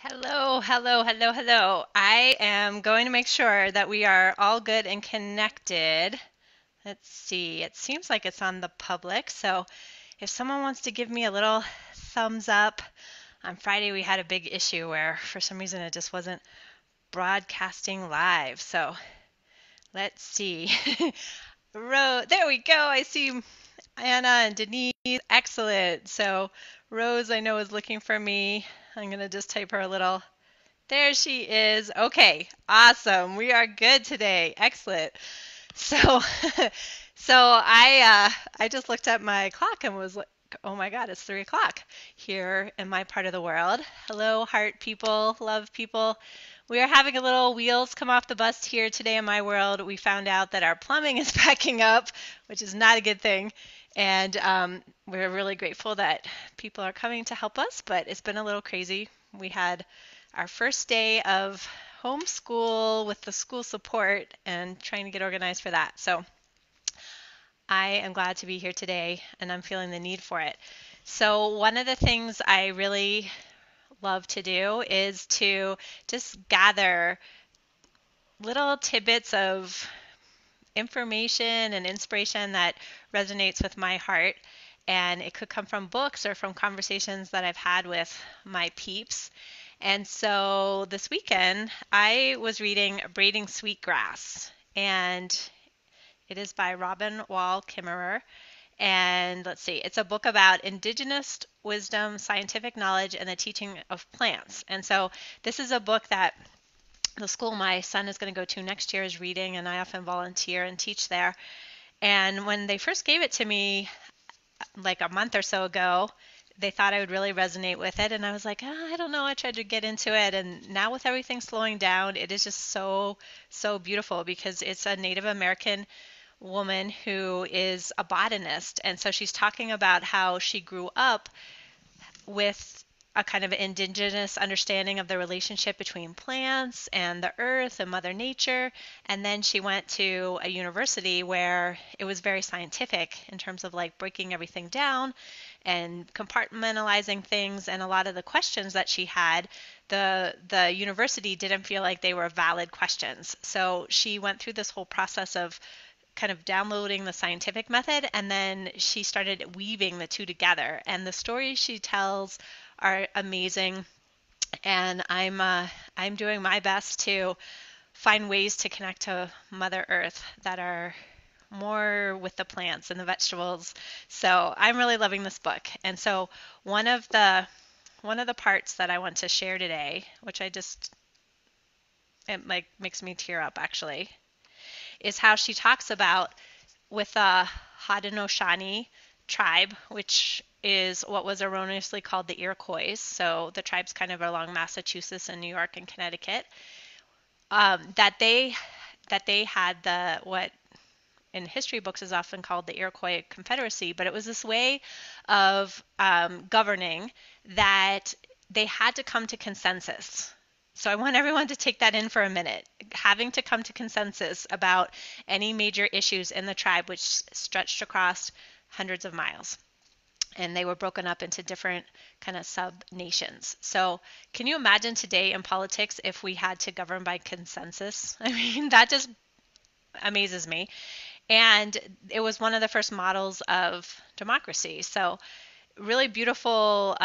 Hello, hello, hello, hello. I am going to make sure that we are all good and connected. Let's see. It seems like it's on the public. So if someone wants to give me a little thumbs up, on Friday we had a big issue where for some reason it just wasn't broadcasting live. So let's see. There we go. I see Anna and Denise. Excellent. So Rose, I know, is looking for me. I'm going to just type her a little. There she is. Okay, awesome. We are good today. Excellent. So, so I just looked at my clock and was like, oh my God, it's 3 o'clock here in my part of the world. Hello, heart people, love people. We are having a little wheels come off the bus here today in my world. We found out that our plumbing is backing up, which is not a good thing. And we're really grateful that people are coming to help us, but it's been a little crazy. We had our first day of homeschool with the school support and trying to get organized for that. So I am glad to be here today and I'm feeling the need for it. So one of the things I really love to do is to just gather little tidbits of information and inspiration that resonates with my heart. And it could come from books or from conversations that I've had with my peeps. And so this weekend, I was reading Braiding Sweetgrass, and it is by Robin Wall Kimmerer. And let's see, it's a book about indigenous wisdom, scientific knowledge, and the teaching of plants. And so this is a book that the school my son is going to go to next year is reading, and I often volunteer and teach there. And when they first gave it to me, like a month or so ago, they thought I would really resonate with it. And I was like, I don't know. I tried to get into it. And now with everything slowing down, it is just so, so beautiful because it's a Native American woman who is a botanist. And so she's talking about how she grew up with a kind of indigenous understanding of the relationship between plants and the earth and Mother Nature. And then she went to a university where it was very scientific in terms of like breaking everything down and compartmentalizing things. And a lot of the questions that she had, the university didn't feel like they were valid questions. So she went through this whole process of kind of downloading the scientific method, and then she started weaving the two together. And the stories she tells are amazing. And I'm doing my best to find ways to connect to Mother Earth that are more with the plants and the vegetables. So I'm really loving this book. And so one of the one of the parts that I want to share today, which it like makes me tear up actually, is how she talks about with the Haudenosaunee tribe, which is what was erroneously called the Iroquois. So the tribes kind of along Massachusetts and New York and Connecticut, that they had the what in history books is often called the Iroquois Confederacy, but it was this way of governing that they had to come to consensus. So I want everyone to take that in for a minute, having to come to consensus about any major issues in the tribe, which stretched across hundreds of miles. And they were broken up into different kind of sub-nations. So can you imagine today in politics if we had to govern by consensus? I mean, that just amazes me. And it was one of the first models of democracy. So really beautiful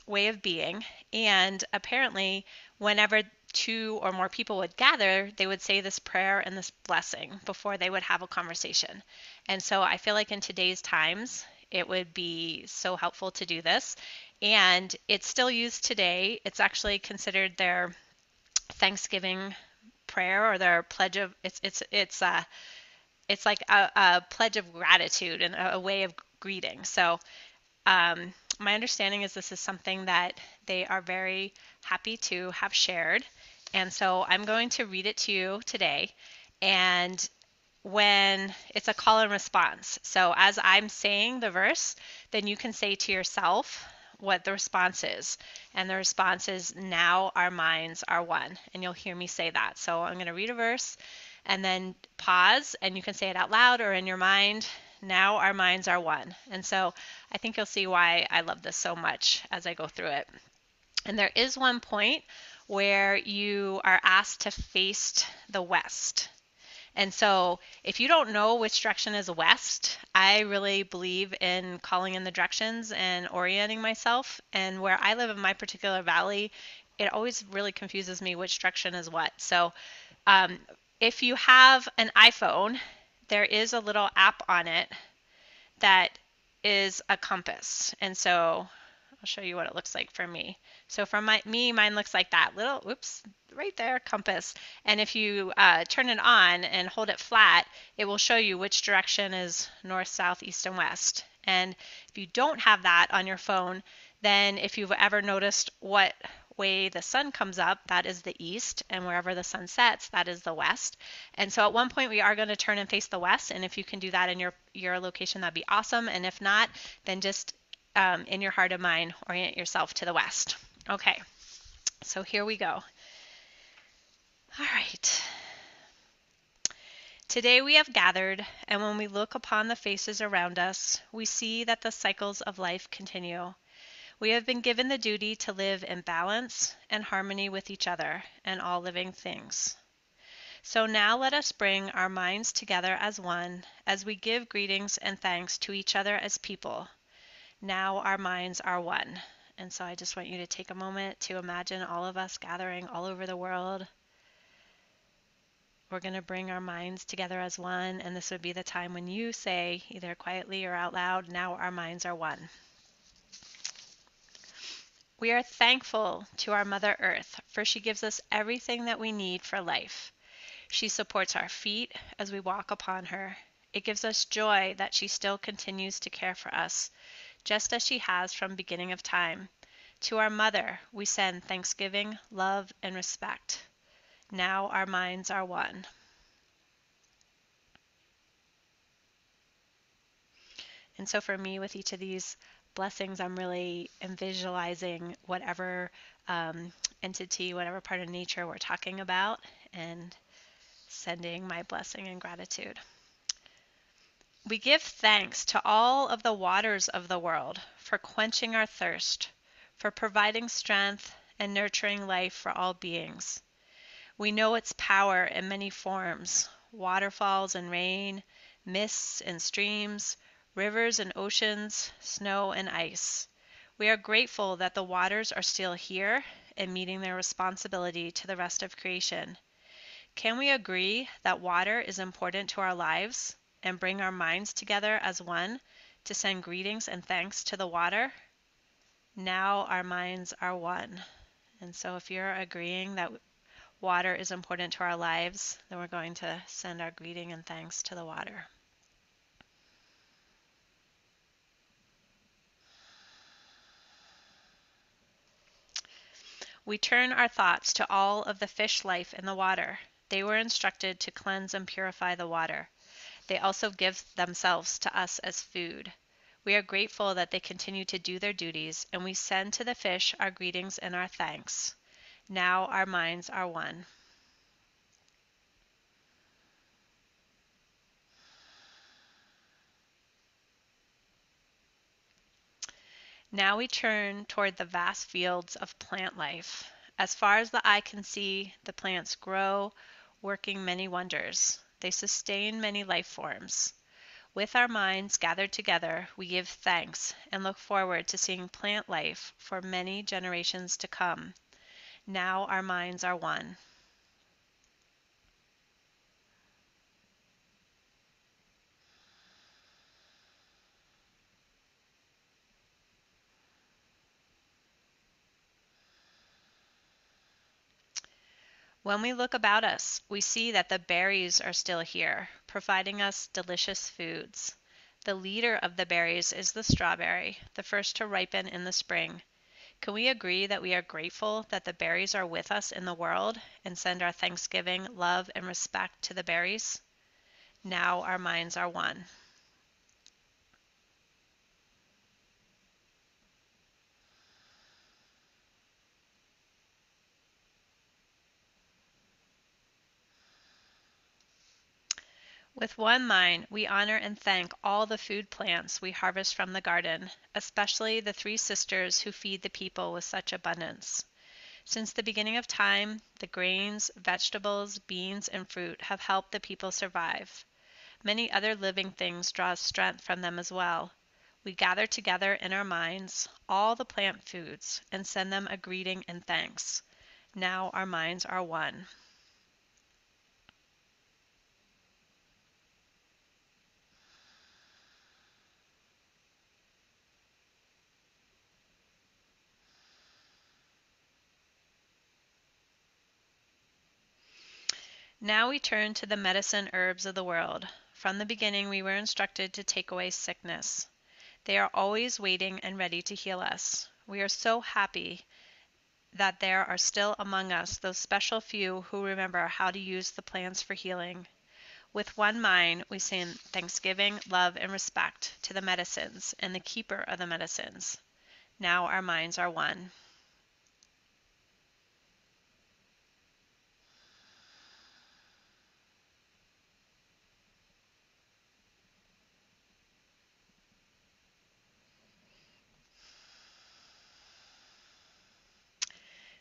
way of being. And apparently, whenever two or more people would gather, they would say this prayer and this blessing before they would have a conversation. And so I feel like in today's times, it would be so helpful to do this. And it's still used today. It's actually considered their Thanksgiving prayer or their pledge of it's like a pledge of gratitude and a way of greeting. So my understanding is this is something that they are very happy to have shared. And so I'm going to read it to you today. And when it's a call and response. So as I'm saying the verse, then you can say to yourself what the response is. And the response is, now our minds are one. And you'll hear me say that. So I'm going to read a verse and then pause, and you can say it out loud or in your mind. Now our minds are one. And so I think you'll see why I love this so much as I go through it. And there is one point where you are asked to face the west. And so if you don't know which direction is west, I really believe in calling in the directions and orienting myself. And where I live in my particular valley, it always really confuses me which direction is what. So um, if you have an iPhone, there is a little app on it that is a compass. And so I'll show you what it looks like for me. So for mine looks like that little, whoops, right there, compass. And if you turn it on and hold it flat, it will show you which direction is north, south, east, and west. And if you don't have that on your phone, then if you've ever noticed what way the sun comes up, that is the east, and wherever the sun sets, that is the west. And so at one point we are going to turn and face the west, and if you can do that in your location, that'd be awesome. And if not, then just in your heart and mind, orient yourself to the west. Okay, so here we go. All right. Today we have gathered, and when we look upon the faces around us, we see that the cycles of life continue. We have been given the duty to live in balance and harmony with each other and all living things. So now let us bring our minds together as one as we give greetings and thanks to each other as people. Now our minds are one. And so I just want you to take a moment to imagine all of us gathering all over the world. We're going to bring our minds together as one, and this would be the time when you say, either quietly or out loud, now our minds are one. We are thankful to our Mother Earth, for she gives us everything that we need for life. She supports our feet as we walk upon her. It gives us joy that she still continues to care for us, just as she has from beginning of time. To our Mother, we send thanksgiving, love, and respect. Now our minds are one. And so for me, with each of these blessings, I'm really visualizing whatever entity, whatever part of nature we're talking about, and sending my blessing and gratitude. We give thanks to all of the waters of the world for quenching our thirst, for providing strength and nurturing life for all beings. We know its power in many forms: waterfalls and rain, mists and streams, rivers and oceans, snow and ice. We are grateful that the waters are still here and meeting their responsibility to the rest of creation. Can we agree that water is important to our lives and bring our minds together as one to send greetings and thanks to the water? Now our minds are one. And so if you're agreeing that water is important to our lives, then we're going to send our greeting and thanks to the water. We turn our thoughts to all of the fish life in the water. They were instructed to cleanse and purify the water. They also give themselves to us as food. We are grateful that they continue to do their duties, and we send to the fish our greetings and our thanks. Now our minds are one. Now we turn toward the vast fields of plant life. As far as the eye can see, the plants grow, working many wonders. They sustain many life forms. With our minds gathered together, we give thanks and look forward to seeing plant life for many generations to come. Now our minds are one. When we look about us, we see that the berries are still here, providing us delicious foods. The leader of the berries is the strawberry, the first to ripen in the spring. Can we agree that we are grateful that the berries are with us in the world and send our thanksgiving, love, and respect to the berries? Now our minds are one. With one mind, we honor and thank all the food plants we harvest from the garden, especially the three sisters who feed the people with such abundance. Since the beginning of time, the grains, vegetables, beans, and fruit have helped the people survive. Many other living things draw strength from them as well. We gather together in our minds all the plant foods and send them a greeting and thanks. Now our minds are one. Now we turn to the medicine herbs of the world. From the beginning, we were instructed to take away sickness. They are always waiting and ready to heal us. We are so happy that there are still among us those special few who remember how to use the plants for healing. With one mind, we send thanksgiving, love, and respect to the medicines and the keeper of the medicines. Now our minds are one.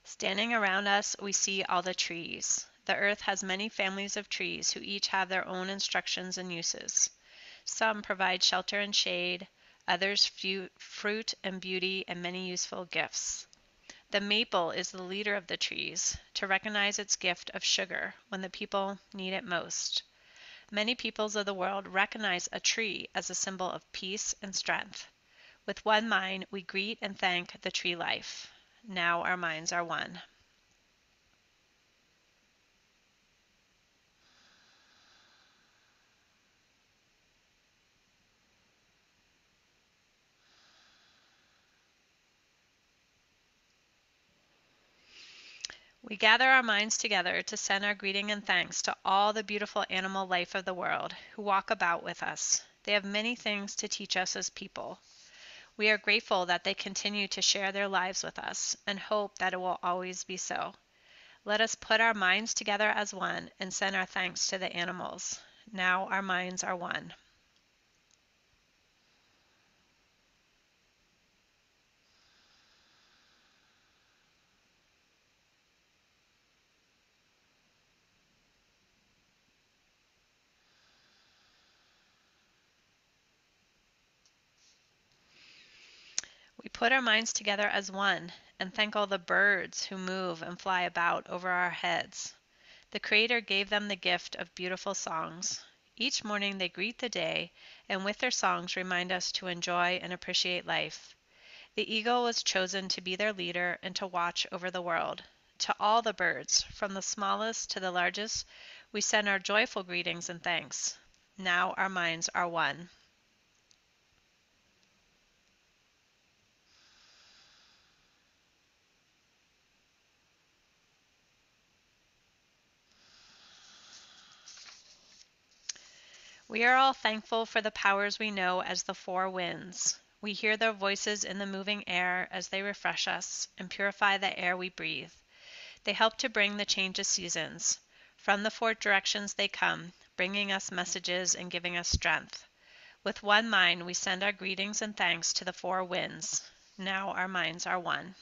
Standing around us, we see all the trees. The earth has many families of trees who each have their own instructions and uses. Some provide shelter and shade, others fruit and beauty and many useful gifts. The maple is the leader of the trees, to recognize its gift of sugar when the people need it most. Many peoples of the world recognize a tree as a symbol of peace and strength. With one mind, we greet and thank the tree life. Now our minds are one. We gather our minds together to send our greeting and thanks to all the beautiful animal life of the world who walk about with us. They have many things to teach us as people. We are grateful that they continue to share their lives with us and hope that it will always be so. Let us put our minds together as one and send our thanks to the animals. Now our minds are one. We put our minds together as one and thank all the birds who move and fly about over our heads. The Creator gave them the gift of beautiful songs. Each morning they greet the day and with their songs remind us to enjoy and appreciate life. The eagle was chosen to be their leader and to watch over the world. To all the birds, from the smallest to the largest, we send our joyful greetings and thanks. Now our minds are one. We are all thankful for the powers we know as the four winds. We hear their voices in the moving air as they refresh us and purify the air we breathe. They help to bring the change of seasons. From the four directions they come, bringing us messages and giving us strength. With one mind, we send our greetings and thanks to the four winds. Now our minds are one.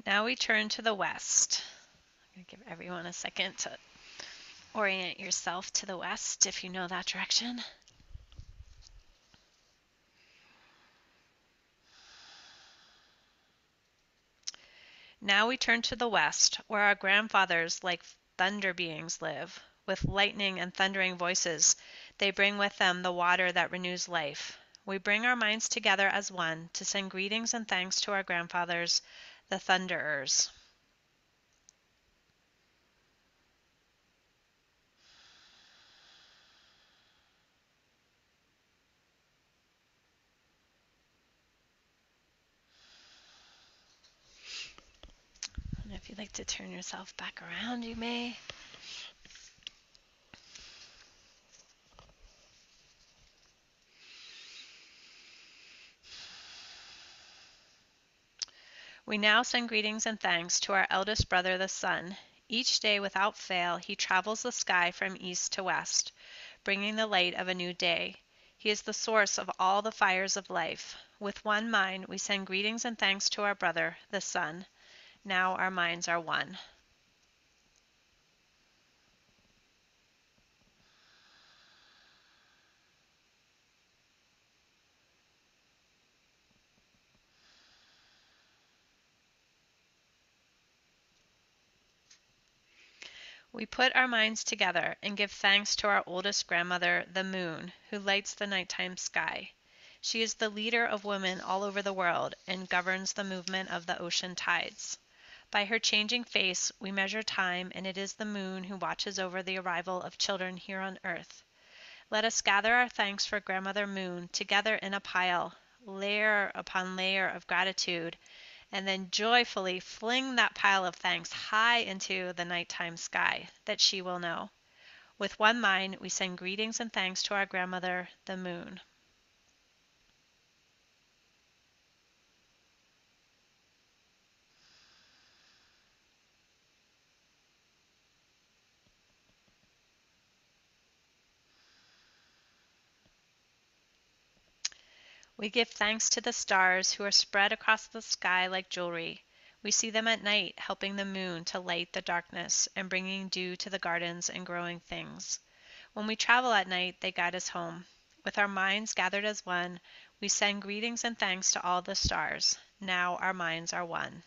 Now we turn to the west. I'm going to give everyone a second to orient yourself to the west if you know that direction. Now we turn to the west, where our grandfathers like thunder beings live. With lightning and thundering voices, they bring with them the water that renews life. We bring our minds together as one to send greetings and thanks to our grandfathers, the thunderers. you'd like to turn yourself back around, you may. We now send greetings and thanks to our eldest brother, the sun. Each day without fail, he travels the sky from east to west, bringing the light of a new day. He is the source of all the fires of life. With one mind, we send greetings and thanks to our brother, the sun. Now our minds are one. We put our minds together and give thanks to our oldest grandmother, the moon, who lights the nighttime sky. She is the leader of women all over the world and governs the movement of the ocean tides. By her changing face, we measure time, and it is the moon who watches over the arrival of children here on earth. Let us gather our thanks for Grandmother Moon together in a pile, layer upon layer of gratitude, and then joyfully fling that pile of thanks high into the nighttime sky, that she will know. With one mind, we send greetings and thanks to our grandmother, the moon. We give thanks to the stars who are spread across the sky like jewelry. We see them at night, helping the moon to light the darkness and bringing dew to the gardens and growing things. When we travel at night, they guide us home. With our minds gathered as one, we send greetings and thanks to all the stars. Now our minds are one.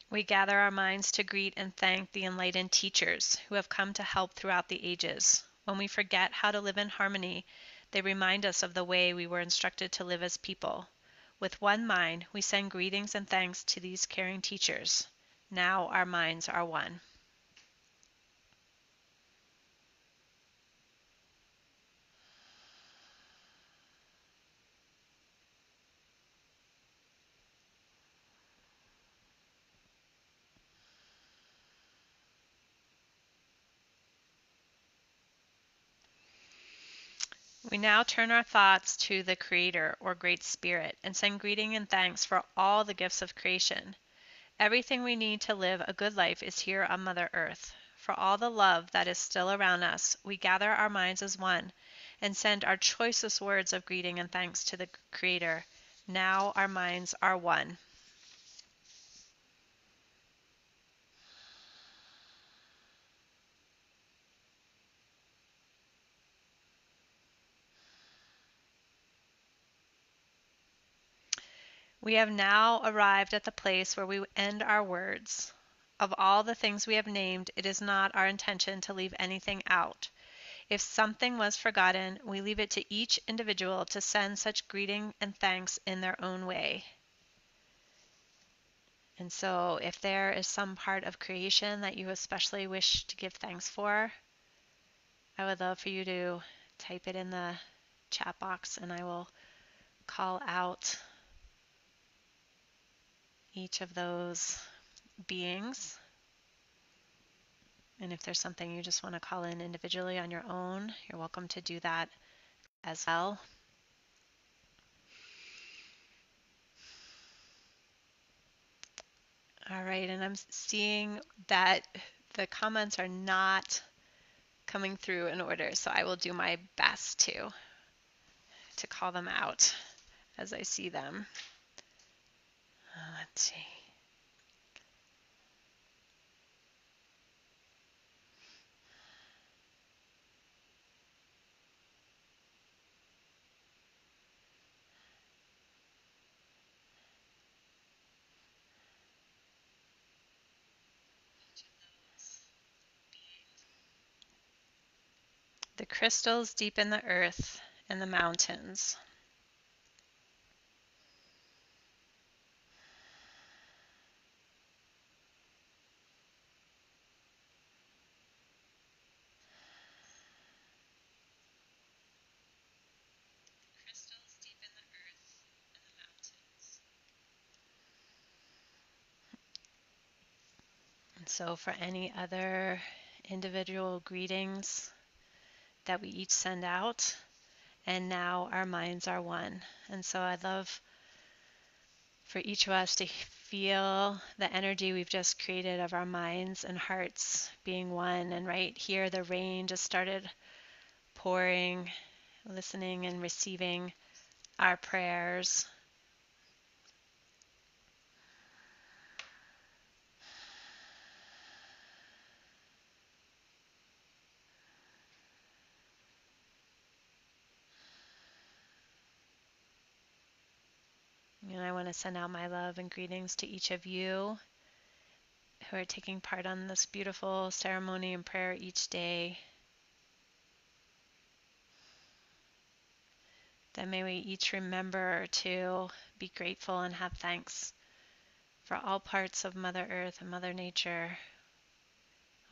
We gather our minds to greet and thank the enlightened teachers who have come to help throughout the ages. When we forget how to live in harmony, they remind us of the way we were instructed to live as people. With one mind, we send greetings and thanks to these caring teachers. Now our minds are one. We now turn our thoughts to the Creator or Great Spirit and send greeting and thanks for all the gifts of creation. Everything we need to live a good life is here on Mother Earth. For all the love that is still around us, we gather our minds as one and send our choicest words of greeting and thanks to the Creator. Now our minds are one. We have now arrived at the place where we end our words. Of all the things we have named, it is not our intention to leave anything out. If something was forgotten, we leave it to each individual to send such greeting and thanks in their own way. And so if there is some part of creation that you especially wish to give thanks for, I would love for you to type it in the chat box and I will call out each of those beings. And if there's something you just want to call in individually on your own, you're welcome to do that as well. All right, and I'm seeing that the comments are not coming through in order, so I will do my best to call them out as I see them. Let's see. The crystals deep in the earth and the mountains. So, for any other individual greetings that we each send out, and now our minds are one. And so, I'd love for each of us to feel the energy we've just created of our minds and hearts being one. And right here, the rain just started pouring, listening and receiving our prayers. And I want to send out my love and greetings to each of you who are taking part on this beautiful ceremony and prayer each day. That may we each remember to be grateful and have thanks for all parts of Mother Earth and Mother Nature,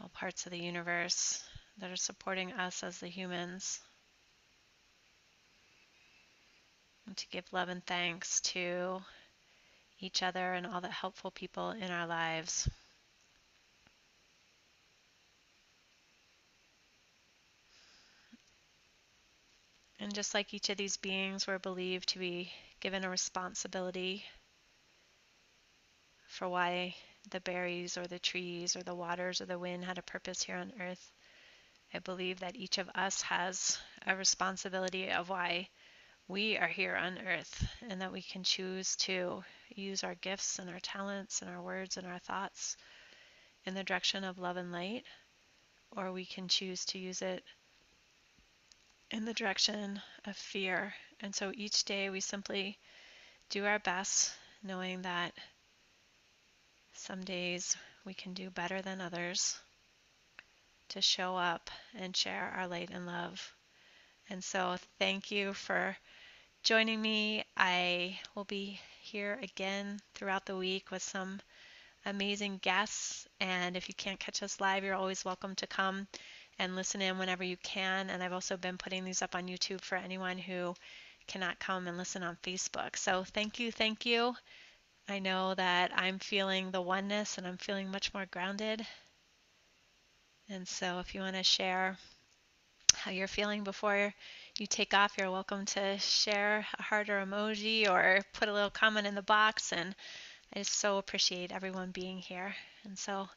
all parts of the universe that are supporting us as the humans. And to give love and thanks to each other and all the helpful people in our lives. And just like each of these beings were believed to be given a responsibility for why the berries or the trees or the waters or the wind had a purpose here on earth, I believe that each of us has a responsibility of why we are here on earth, and that we can choose to use our gifts and our talents and our words and our thoughts in the direction of love and light, or we can choose to use it in the direction of fear. And so each day we simply do our best, knowing that some days we can do better than others, to show up and share our light and love. And so thank you for joining me. I will be here again throughout the week with some amazing guests. And if you can't catch us live, you're always welcome to come and listen in whenever you can. And I've also been putting these up on YouTube for anyone who cannot come and listen on Facebook. So thank you, thank you. I know that I'm feeling the oneness and I'm feeling much more grounded. And so if you want to share how you're feeling before you take off, you're welcome to share a heart or emoji or put a little comment in the box. And I just so appreciate everyone being here. And so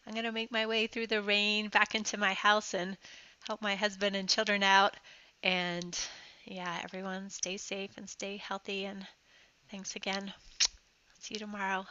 I'm going to make my way through the rain back into my house and help my husband and children out. And yeah, everyone stay safe and stay healthy. And thanks again. See you tomorrow.